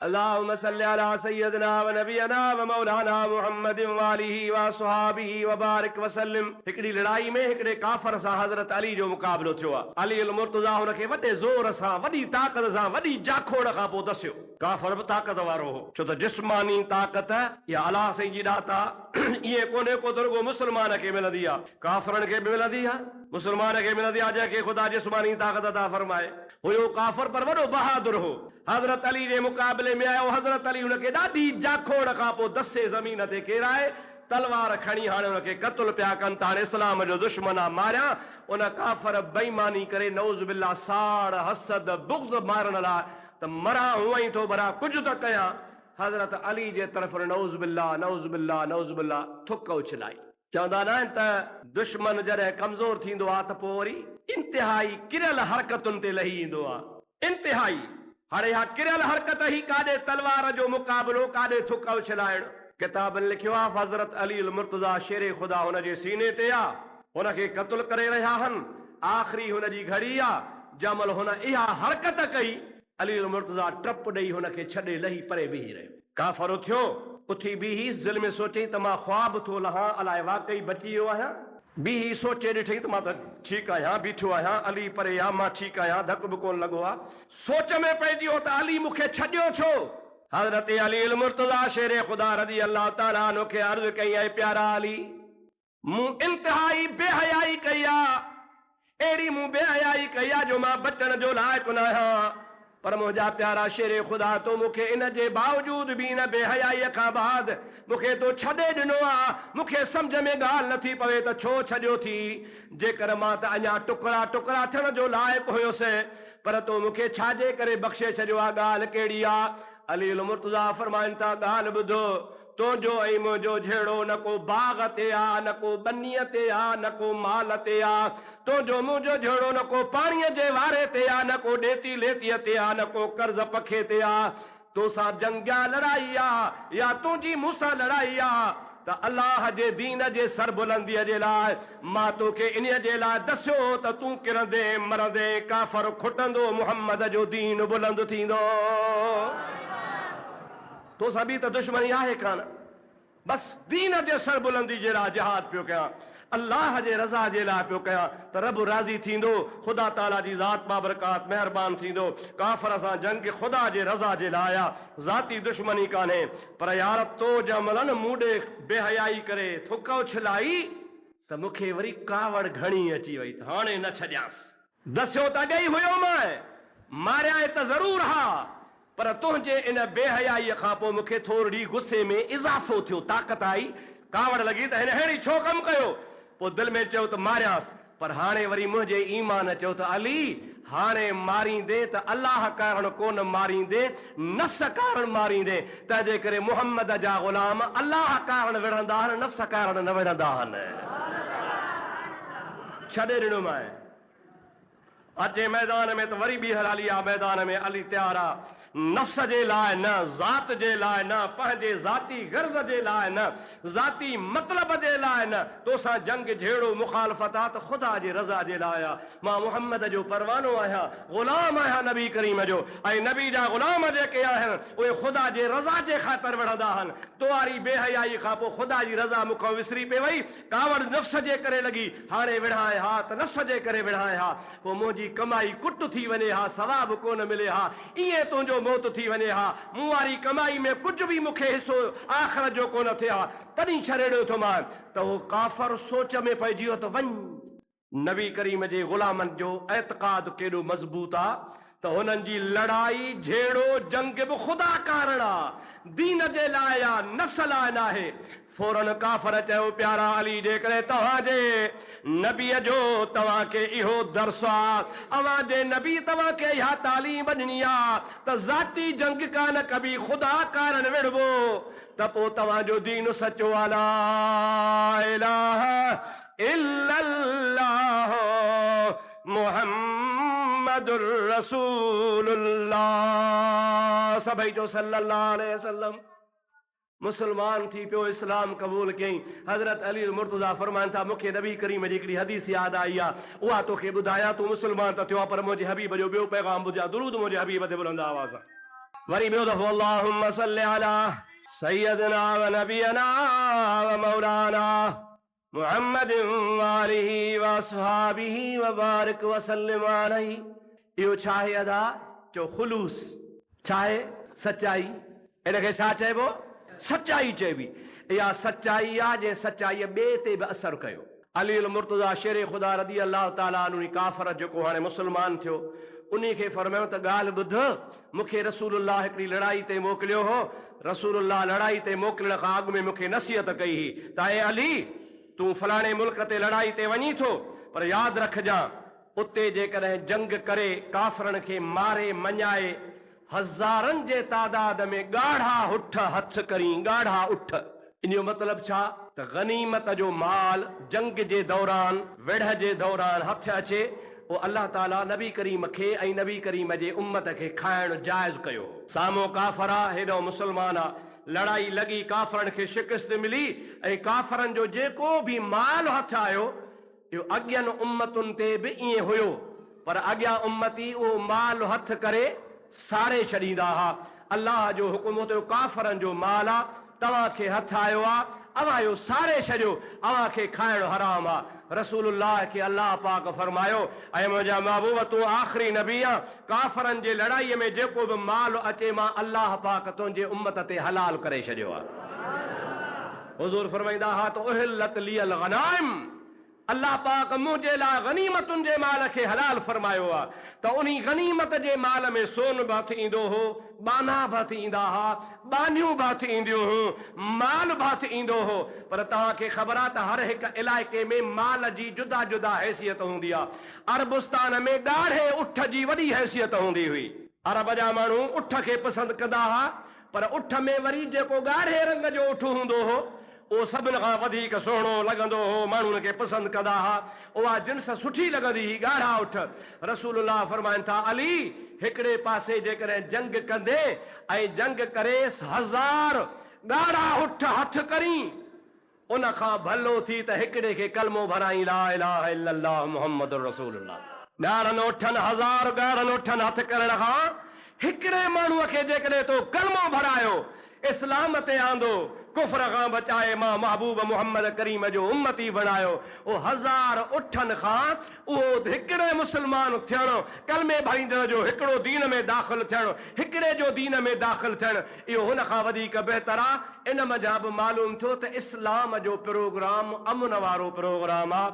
अल्लाहुम्मा सल्लि अला सय्यदना व नबियना व मौलाना मुहम्मदिन व आलिहि व असहाबिहि व बारिक व सल्लिम। हिकड़ी लड़ाई में हिकड़े काफर सां हज़रत अली जो मुक़ाबिलो थियो आहे। अली अल मुर्तज़ा हुनखे वॾे ज़ोर सां वॾी ताक़त सां वॾी जाखोड़ खां पोइ दसियो। काफर बि ताक़त वारो हो, छो त जिस्मानी ताक़त या अलाह साईं जी ॾाता इहे कोन्हे को त रुॻो मुस्लमान खे मिलंदी आहे, काफ़रनि खे बि मिलंदी आहे, मुस्लमान खे मिलंदी आहे जंहिंखे ख़ुदा जिस्मानी ताक़त अता फरमाए। हुयो काफ़र पर वॾो बहादुर हो। हज़रत अली जे मुक़ाबले में आयो। हज़रत अली हुनखे ॾाढी जाखोड़ खां पोइ दसे ज़मीन ते केराए तलवार खणी हाणे हुनखे क़त्ल पिया कनि त हाणे इस्लाम जो दुश्मन आहे मारिया। उन काफ़र बेईमानी करे नऊज़ बिल्लाह साड़ हसद बुग़्ज़ मारण लाइ त मरा हूअं ई थो भरा कुझु त कयां। हज़रत अली जे तरफ़ नऊज़ बिल्लाह नऊज़ बिल्लाह नऊज़ बिल्लाह थुक उछलाई। चवंदा न आहिनि त दुश्मन जॾहिं कमज़ोर थींदो आहे त पोइ वरी इंतिहाई किरियल हरकतुनि ते लही ईंदो आहे। इंतिहाई हाणे हा किरियल हरकत ही काॾे तलवार जो मुक़ाबिलो, काॾे थुक उछलाइण। किताबनि लिखियो आहे हज़रत अली अल मुर्तज़ा शेरे ख़ुदा हुनजे सीने ते आहे, हुनखे क़त्ल करे रहिया आहिनि। आख़िरी हुनजी घड़ी आहे जंहिंमहिल हुन इहा हरकत कई, अली अल मुर्तज़ा टप ॾेई हुनखे छॾे लही परे बीही रहियो। काफ़र उथियो, उथी बीही, दिलि में सोचई त मां ख्वाब थो लहां, अलाए वाकई बची वियो आहियां। बीही सोचे ॾिठई त मां त ठीकु आहियां, बीठो आहियां, अली परे आहे, मां ठीकु आहियां, धक बि कोन लॻो आहे। सोच में पइजी वियो त अली मूंखे छॾियो छो। हज़रत अली अल मुर्तज़ा शेरे ख़ुदा रज़ी अल्लाह ताला अन्हु खे अर्ज़ु कई, ऐं प्यारा अली, मूं इंतिहाई बेहयाई कई आहे, अहिड़ी मूं बेहयाई कई आहे जो मां बचण जो लाइक़ु न आहियां। पर मुंहिंजा प्यारा शेरे ख़ुदा, तो मूंखे इन जे बावजूद बि इन बेहयाईअ खां बाद मूंखे तो छॾे ॾिनो आहे। मूंखे सम्झ में ॻाल्हि नथी पवे त छो छॾियो थी। जेकर मां त अञा टुकड़ा टुकड़ा थियण जो लाइक़ु हुयुसि, पर तो मूंखे छाजे करे बख़्शे छॾियो आहे। ॻाल्हि कहिड़ी आहे? अली अल मुर्तज़ा फरमाइनि था, ॻाल्हि ॿुधो, तुंहिंजो ऐं मुंहिंजो जहिड़ो न को बाग़ ते आहे, न को बनीअ ते आहे, न को माल ते आहे। तुंहिंजो मुंहिंजो जहिड़ो न को पाणीअ जे वारे ते आहे, न को ॾेती लेतीअ ते आहे, न को कर्ज़ पखे ते आहे। तोसां जंगिया लड़ाई आहे या तुंहिंजी मूंसां लड़ाई आहे, त अल्लाह जे दीन जे सरबुलंदीअ जे लाइ मां तोखे इन जे लाइ दसियो त तूं किरंदे मरंदे काफ़र खुटंदो, मुहम्मद जो दीन बुलंद थींदो। तोसां बि त दुश्मनी आहे कान, बस दीन जे सरबुलंदी जे लाइ जिहाद पियो कयां, अल्लाह जे रज़ा जे लाइ पियो कयां त रब राज़ी थींदो, ख़ुदा ताला जी ज़ात बाबरकात महिरबान थींदो। काफ़र सां जंग ख़ुदा जे रज़ा जे लाइ आहे, ज़ाती दुश्मनी कान्हे। पर यार तो जंहिंमहिल न मूं ॾे बेहयाई करे थुक उछलाई त मूंखे वरी कावड़ घणी अची वई त हाणे न छॾियांसि। दसियो त अॻे ई हुयो, मारिया त ज़रूर हा, पर तुंहिंजे इन बेहयाईअ खां पोइ मूंखे थोरी गुस्से में इज़ाफ़ो थियो, ताक़त आई, कावड़ लॻी त हिन अहिड़ी छो कमु कयो। पोइ दिलि में चयो त मारियांसि, पर हाणे वरी मुंहिंजे ईमान चयो त अली हाणे मारींदे त अल्लाह कारण कोन मारींदे, नफ़्स कारण मारींदे। तंहिंजे करे मुहम्मद जा ग़ुलाम अल्लाह कारण विढ़ंदा आहिनि, नफ़्स कारण न विढ़ंदा आहिनि। छॾे ॾिनो मां अचे मैदान में त वरी बि हलाली आहे। मैदान में अली तयार आहे, नफ़्स जे लाइ न, ज़ात जे लाइ न, पंहिंजे ज़ाती गर्ज़ जे लाइ न, ज़ाती मतिलब जे लाइ न। तोसां जंग जहिड़ो मुखालफ़त आहे त ख़ुदा जे रज़ा जे लाइ आहे। मां मुहम्मद जो परवानो आहियां, ग़ुलाम आहियां नबी करीम जो, ऐं नबी जा ग़ुलाम जेके आहिनि उहे ख़ुदा जे रज़ा जे ख़ातिर विढ़ंदा आहिनि। तुआरी बेहयाई खां पोइ ख़ुदा जी रज़ा मूंखां विसरी पई वई, कावड़ नफ़्स जे करे लॻी, हाणे विढ़ाए हा त नफ़्स जे करे विढ़ाए हा। पोइ मुंहिंजी कमाई कुट थी वञे हा, सवाब कोन मिले हा, ईअं तुंहिंजो मौत थी वञे हा, मूं वारी कमाई में कुझु बि मूंखे हिसो आख़िरत जो कोन थिए हा, तॾहिं छॾे ॾियो थो मां। त उहो काफ़र सोच में पइजी वियो त वञ, नबी करीम जे ग़ुलामनि जो एतिक़ाद केॾो मज़बूत आहे त हुननि जी लड़ाई जहिड़ो जंग बि ख़ुदा कारण आहे, दीन जे लाइ आहे, नफ़्स लाइ न आहे। फौरन काफ़र चयो, प्यारा अली, जेकॾहिं तव्हांजे नबीअ जो तव्हांखे इहो दर्स आहे, अव्हांजे नबी तव्हांखे इहा तालीम ॾिनी आहे त ज़ाती जंग कान कबी, ख़ुदा कारण विढ़बो, त पोइ तव्हांजो दीन सचो आहे। ला इलाहा इल्लल्लाह मुहम्मदुर रसूलुल्लाह। सभई जो सल्लल्लाहु अलैहि वसल्लम। मुसलमान थी पियो, इस्लाम क़बूल कयईं। हज़रत अली मुर्तज़ा फरमाइनि था, मूंखे नबी करीम जी हिकिड़ी हदीस यादि आई आहे, उहा तोखे ॿुधायां। तूं मुसलमान त थियो आहे, पर मुंहिंजे हबीब जो ॿियो पैगाम ॿुधां, दुरूद मुंहिंजे हबीब ते बुलंद आवाज़। वरी ॿियो दफ़ो अल्लाहुम्मा सल्लि अला सय्यदना व नबियना व मौलाना मुहम्मदिन व आलिहि व असहाबिहि व बारिक व सल्लिम अलैहि। इहो छा आहे अदा? जो खुलूस छा आहे? सच्चाई। इनखे छा चइबो? सच्चाई चइबी। इहा सच्चाई आहे जंहिं सच्चाईअ ॿिए ते बि असरु कयो। अली अल मुर्तज़ा शेर ख़ुदा रज़ी अल्लाह ताला अन्हु काफ़र जेको हाणे मुस्लमान थियो, उन खे फरमायो त ॻाल्हि ॿुध, मूंखे रसूलुल्लाह हिकिड़ी लड़ाई ते मोकिलियो हो। रसूलुल्लाह लड़ाई ते मोकिलण खां अॻु में मूंखे नसीहत कई हुई त ऐं अली, तूं फलाणे मुल्क ते लड़ाई ते वञी थो, पर यादि रखजांइ उते जेकॾहिं जंग करे काफ़रनि खे मारे मञाए हज़ारनि जे तादाद में ॻाढ़ा उठ हथ करी, ॻाढ़ा उठ। इन जो मतिलब छा? त गनीमत जो माल जंग जे दौरान, वेढ़ जे दौरान हथ अचे, वो अल्लाह ताला नबी करीम खे ऐं नबी करीम जे उम्मत खे खाइण जाइज़ कयो। साम्हूं काफ़र आ, हेॾो मुस्लमान आ, लड़ाई लॻी, काफ़रनि खे शिकस्त मिली ऐं काफ़रनि जो जेको बि माल हथ आयो, इहो अॻियनि उम्मतुनि ते बि ईअं हुयो, पर अॻियां उम्मती उहो माल हथ करे साड़े छॾींदा हुआ। अल्लाह जो हुकुम हो त काफ़रनि जो माल आ, तव्हांखे हथ आयो आहे, अव्हां इहो साड़े छॾियो, अव्हांखे खाइणु हराम आहे। रसूलुल्लाह खे अल्लाह पाक फरमायो, ऐं मुंहिंजा महबूब तूं आख़िरी नबी आहे, काफ़रनि जे लड़ाईअ में जेको बि माल अचे मां अल्लाह पाक तुंहिंजे उम्मत ते हलाल करे छॾियो आहे। हुज़ूर फरमाईंदा हा त उहिल्लत लियल गनाइम, अल्लाह पाक मुंहिंजे लाइ गनीमतुनि जे माल खे हलाल फरमायो आहे। त उन गनीमत जे माल में सोन बि हथ ईंदो हो, बाना बि हथ ईंदा हुआ, बानियूं बि हथ ईंदियूं हुयूं, माल बि हथ ईंदो हो। पर तव्हांखे ख़बर आहे त हर हिकु इलाइक़े में माल जी जुदा जुदा हैसियत हूंदी आहे। अरबुस्तान में ॻाढ़े उठ जी वॾी हैसियत हूंदी हुई। अरब जा माण्हू उठ खे पसंदि कंदा हुआ, पर उठ में वरी जेको ॻाढ़े रंग जो उठ हूंदो हो, उहो सभिनि खां वधीक सुहिणो लॻंदो हो, माण्हुनि खे पसंदि कंदा हुआ। उहा जिन्स सुठी लॻंदी हुई, ॻाढ़ा उठ। रसूलुल्लाह फरमाइनि था, अली हिकिड़े पासे जेकॾहिं जंग कंदे ऐं जंग करे 1000 ॻाढ़ा उठ हथ करी, उन खां भलो थी त हिकिड़े खे कलमो भराई, ला इलाहा इल्लल्लाह मुहम्मदुर रसूलुल्लाह। ॻाढ़नि उठनि 1000 ॻाढ़नि उठनि हथ करण खां हिकिड़े माण्हूअ खे जेकॾहिं तो कलमो भरायो, इस्लाम ते आंदो, कुफ्र खां बचाए मां महबूब मोहम्मद करीम जो उम्मती बणायो, वो 1000 उठनि खां उहो हिकिड़े मुस्लमान थियणो, कलमे भरींदड़ जो हिकिड़ो दीन में दाख़िल थियणो, हिकिड़े जो दीन में दाख़िल थियणु, इहो हुन खां वधीक बहितर आहे। इन मज़ा बि मालूम थियो त इस्लाम जो प्रोग्राम अमन वारो प्रोग्राम आहे।